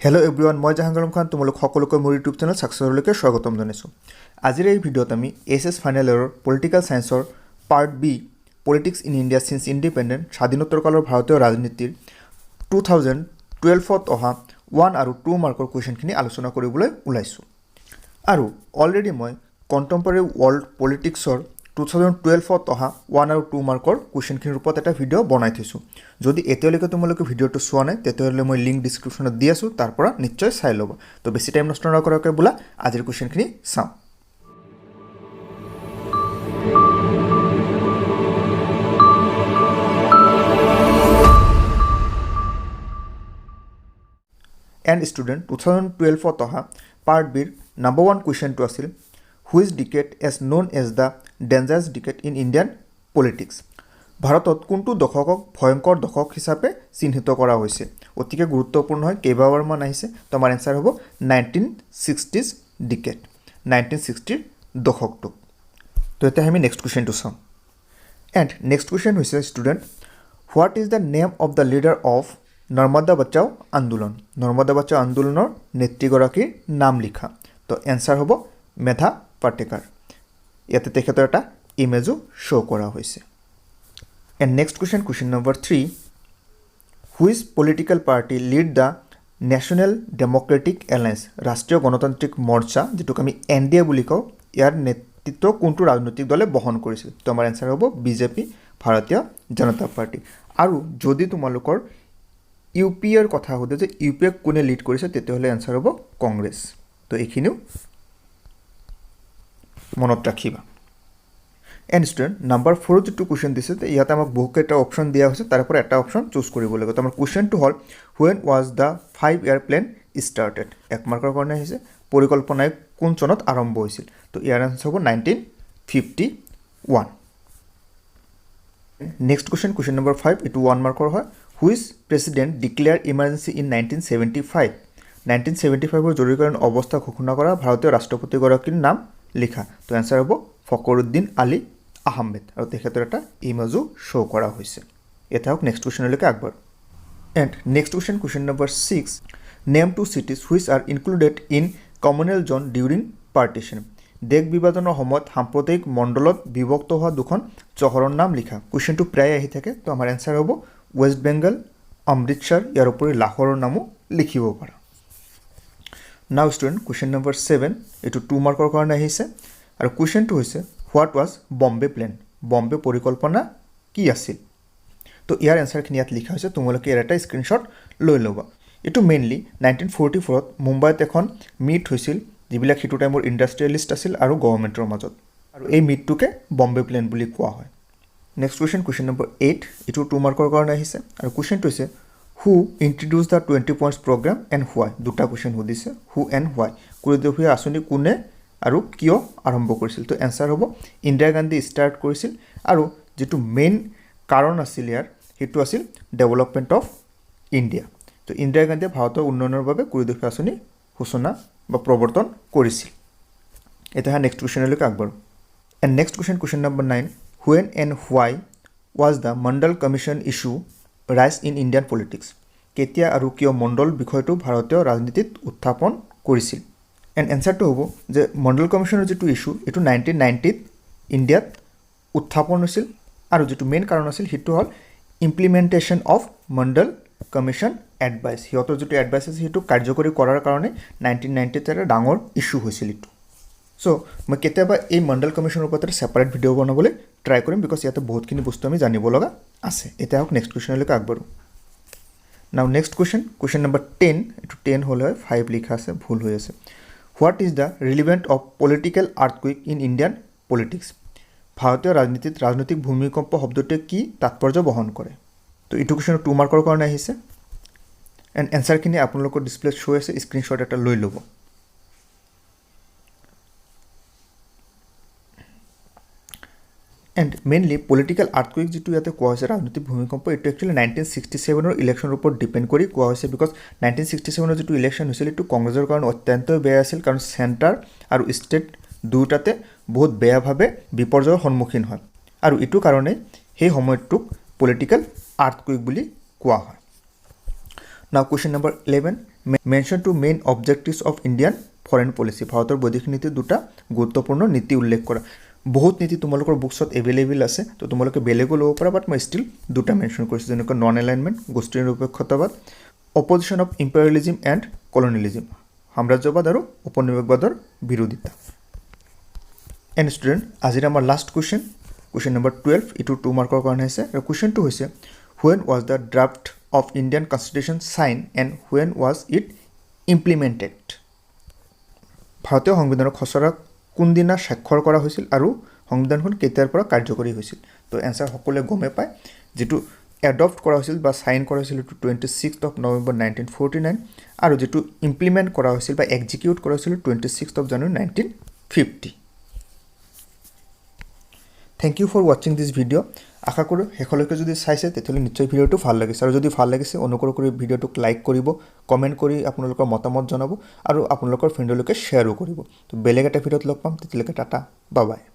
Hello' everyone, মই জাহাংগীৰ আলম খান তোমালোক সকলোকে মোৰ ইউটিউব চেনেল ছাকচেছলৈকে স্বাগতম জনাইছোঁ। আজিৰ এই ভিডিঅ'ত আমি এছ ফাইনেল ইয়েৰৰ পলিটিকেল ছায়েন্সৰ part B politics in India since independent স্বাধীনোত্তৰ কালৰ ভাৰতীয় ৰাজনীতিৰ 2012ত অহা 1 আৰু 2 মাৰ্কৰ কুৱেশ্যনখিনি আলোচনা কৰিবলৈ ওলাইছোঁ। আৰু অলৰেডি মই কণ্টেম্পৰেৰী ৱৰ্ল্ড পলিটিক্সৰ 2012ত অহা 1 আৰু 2 মাৰ্কৰ কুৱেশ্যনখিনিৰ ওপৰত এটা ভিডিঅ' বনাই থৈছোঁ। যদি এতিয়ালৈকে তোমালোকে ভিডিঅ'টো চোৱা নাই তেতিয়াহ'লে মই লিংক ডিছক্ৰিপশ্যনত দি আছোঁ, তাৰ পৰা নিশ্চয় চাই ল'ব। তো বেছি টাইম নষ্ট নকৰাকৈ বোলা আজিৰ কুৱেশ্যনখিনি চাওঁ। এণ্ড ষ্টুডেণ্ট 2012ত অহা পাৰ্ট বিৰ নম্বৰ 1 কুৱেশ্যনটো আছিল which decade as known as the dangerous decade in Indian politics. ভাৰতত কোনটো দশকক ভয়ংকৰ দশক হিচাপে চিহ্নিত কৰা হৈছে? অতিকে গুৰুত্বপূৰ্ণ হয়, কেইবাবাৰমান আহিছে। তো আমাৰ এনচাৰ হ'ব 1960s ডিকেড, 1960ৰ দশকটো। তো এতিয়া আমি নেক্সট কুৱেশ্যনটো চাওঁ। এণ্ড নেক্সট কুৱেশ্যন হৈছে student what is the name of the leader of Narmada Bachao Andolan? Narmada বচাও আন্দোলনৰ নেত্ৰীগৰাকীৰ নাম লিখা। তো এনচাৰ হ'ব মেধা পাটেকাৰ। ইয়াতে তেখেতৰ এটা ইমেজো শ্ব' কৰা হৈছে। And next question number 3, which political party lead the National Democratic Alliance? ৰাষ্ট্ৰীয় গণতান্ত্ৰিক মৰ্চা, যিটোক আমি NDA বুলি কওঁ, ইয়াৰ নেতৃত্ব কোনটো ৰাজনৈতিক দলে বহন কৰিছিল? তো আমাৰ এনচাৰ হ'ব বিজেপি, ভাৰতীয় জনতা পাৰ্টি। আৰু যদি তোমালোকৰ UPৰ কথা সোধে যে UPক কোনে লিড কৰিছে, তেতিয়াহ'লে এনচাৰ হ'ব কংগ্ৰেছ। তো এইখিনিও মনত ৰাখিবা। এণ্ড ষ্টুডেণ্ট নম্বৰ 4 যিটো কুৱেশ্যন দিছে, ইয়াতে আমাক বহুকেইটা অপশ্যন দিয়া হৈছে, তাৰ পৰা এটা অপশ্যন চুজ কৰিব লাগিব। তো আমাৰ কুৱেশ্যনটো হ'ল when was the 5-year plan started? 1 মাৰ্কৰ কাৰণে আহিছে। পৰিকল্পনাই কোন চনত আৰম্ভ হৈছিল? তো ইয়াৰ আনচাৰ হ'ব 1951। নেক্সট কুৱেশ্যন নম্বৰ 5, এইটো 1 মাৰ্কৰ হয়। Which president declare emergency in 1975? 1975ৰ জৰুৰীকালীন অৱস্থা ঘোষণা কৰা ভাৰতীয় ৰাষ্ট্ৰপতিগৰাকীৰ নাম লিখা। তো এনচাৰ হ'ব ফখৰুদ্দিন আলী আহমেদ, আৰু তেখেতৰ এটা ইমেজো শ্ব' কৰা হৈছে। এতিয়া হওক নেক্সট কুৱেশ্যনলৈকে আগবাঢ়ো। And next question number 6, name 2 cities which are included in communal zone during partition? দেশ বিভাজনৰ সময়ত সাম্প্ৰদায়িক মণ্ডলত বিভক্ত হোৱা 2খন চহৰৰ নাম লিখা। কুৱেশ্যনটো প্ৰায় আহি থাকে। তো আমাৰ এনচাৰ হ'ব ৱেষ্ট বেংগল, অমৃতসৰ, ইয়াৰ উপৰি লাহোৰৰ নামো লিখিব পাৰা। নাও ষ্টুডেণ্ট কুৱেশ্যন নম্বৰ 7, এইটো 2 মাৰ্কৰ কাৰণে আহিছে। আৰু কুৱেশ্যনটো হৈছে what was Bombay plan? Bombay পৰিকল্পনা কি আছিল? তো ইয়াৰ এনচাৰখিনি ইয়াত লিখা হৈছে, তোমালোকে ইয়াৰ এটা স্ক্ৰীনশ্বট লৈ ল'বা। এইটো মেইনলি 1944ত মুম্বাইত এখন মিট হৈছিল, যিবিলাক সেইটো টাইমৰ ইণ্ডাষ্ট্ৰিয়েলিষ্ট আছিল আৰু গভৰ্ণমেণ্টৰ মাজত, আৰু এই মিটটোকে বম্বে প্লেন বুলি কোৱা হয়। নেক্সট কুৱেশ্যন নম্বৰ 8, এইটো 2 মাৰ্কৰ কাৰণে আহিছে। আৰু কুৱেশ্যনটো হৈছে who introduce the 20 points program and why? দুটা কুৱেশ্যন সুধিছে, হু এণ্ড হোৱাই। 20 দশীয়া আঁচনি কোনে আৰু কিয় আৰম্ভ কৰিছিল? তো এনচাৰ হ'ব ইন্দিৰা গান্ধী ষ্টাৰ্ট কৰিছিল, আৰু যিটো মেইন কাৰণ আছিল ইয়াৰ, সেইটো আছিল ডেভেলপমেণ্ট অফ ইণ্ডিয়া। তো ইন্দিৰা গান্ধীয়ে ভাৰতৰ উন্নয়নৰ বাবে 20 দশীয়া আঁচনি সূচনা বা প্ৰৱৰ্তন কৰিছিল। এতিয়া নেক্সট কুৱেশ্যনলৈকে আগবাঢ়ো। And next question number 9, when and why was the Mandal commission issue raise in Indian politics? কেতিয়া আৰু কিয় মণ্ডল বিষয়টো ভাৰতীয় ৰাজনীতিত উত্থাপন কৰিছিল? এণ্ড এনচাৰটো হ'ব যে মণ্ডল কমিশ্যনৰ যিটো ইছ্যু, এইটো 1990ত ইণ্ডিয়াত উত্থাপন হৈছিল, আৰু যিটো মেইন কাৰণ আছিল সেইটো হ'ল implementation of Mandal commission advice. সিহঁতৰ যিটো এডভাইচ আছে সেইটো কাৰ্যকৰী কৰাৰ কাৰণে 1990ত এটা ডাঙৰ ইছ্যু হৈছিল এইটো। চ' মই কেতিয়াবা এই মণ্ডল কমিশ্যনৰ ওপৰত এটা ছেপাৰেট ভিডিঅ' বনাবলৈ ট্ৰাই কৰিম, বিকজ ইয়াতে বহুতখিনি বস্তু আমি জানিব লগা আছে। এতিয়া হওক নেক্সট কুৱেশ্যনলৈকে আগবাঢ়োঁ। নাও নেক্সট কুৱেশ্যন নম্বৰ 10, এইটো 10 হ'ল হয়, 5 লিখা আছে, ভুল হৈ আছে। What is the relevant of political earthquake in Indian politics? ভাৰতীয় ৰাজনীতিত ৰাজনৈতিক ভূমিকম্প শব্দটোৱে কি তাৎপৰ্য বহন কৰে? তো এইটো কুৱেশ্যন 2 মাৰ্কৰ কাৰণে আহিছে। এণ্ড এনচাৰখিনি আপোনালোকৰ ডিছপ্লেত শ্ব' আছে, স্ক্ৰীনশ্বট এটা লৈ ল'ব। এণ্ড মেইনলি পলিটিকেল আৰ্থকুইক যিটো ইয়াতে কোৱা হৈছে ৰাজনৈতিক ভূমিকম্প, এইটো একচুৱেলি 1967ৰ ইলেকশ্যনৰ ওপৰত ডিপেণ্ড কৰি কোৱা হৈছে, বিকজ 1967ৰ যিটো ইলেকশ্যন হৈছিল এইটো কংগ্ৰেছৰ কাৰণে অত্যন্ত বেয়া আছিল, কাৰণ চেণ্টাৰ আৰু ষ্টেট দুয়োটাতে বহুত বেয়াভাৱে বিপৰ্যয়ৰ সন্মুখীন হয়, আৰু এইটো কাৰণে সেই সময়টোক পলিটিকেল আৰ্থকুইক বুলি কোৱা হয়। Now question number 11, mention two main objectives of Indian foreign policy ভাৰতৰ বৈদেশিক নীতিৰ দুটা গুৰুত্বপূৰ্ণ নীতি উল্লেখ কৰা বহুত নীতি তোমালোকৰ বুকছত এভেইলেবল আছে তো তোমালোকে বেলেগো ল'ব পাৰা বাট মই ষ্টিল দুটা মেনশ্যন কৰিছোঁ যেনেকৈ নন এলাইনমেণ্ট গোষ্ঠী নিৰপেক্ষতাবাদ অপজিশ্যন অফ ইম্পেৰিয়েলিজিম এণ্ড কলনিয়েলিজিম সাম্ৰাজ্যবাদ আৰু উপনিবেশবাদৰ বিৰোধিতা এণ্ড ষ্টুডেণ্ট আজিৰ আমাৰ লাষ্ট কুৱেশ্যন নম্বৰ 12 এইটো 2 মাৰ্কৰ কাৰণে আছে আৰু কুৱেশ্যনটো হৈছে when was the draft of Indian constitution sign and when was it implemented ভাৰতীয় সংবিধানৰ খচৰা কোনদিনা স্বাক্ষৰ কৰা হৈছিল আৰু সংবিধানখন কেতিয়াৰ পৰা কাৰ্যকৰী হৈছিল তো এনচাৰ সকলোৱে গমে পায় যিটো এডপ্ট কৰা হৈছিল বা চাইন কৰা হৈছিল এইটো 26 নৱেম্বৰ 1949 আৰু যিটো ইমপ্লিমেণ্ট কৰা হৈছিল বা এক্সিকিউট কৰা হৈছিল 26 জানুৱাৰী 1950 থ্যাংক ইউ ফৰ ৱাচিং দিছ ভিডিঅ' আশা কৰোঁ শেষলৈকে যদি চাইছে তেতিয়াহ'লে নিশ্চয় ভিডিঅ'টো ভাল লাগিছে আৰু যদি ভাল লাগিছে অনুগ্ৰহ কৰি ভিডিঅ'টোক লাইক কৰিব কমেণ্ট কৰি আপোনালোকৰ মতামত জনাব আৰু আপোনালোকৰ ফ্ৰেণ্ডলৈকে শ্বেয়াৰো কৰিব তো বেলেগ এটা ভিডিঅ'ত লগ পাম তেতিয়ালৈকে টাটা বাই বাই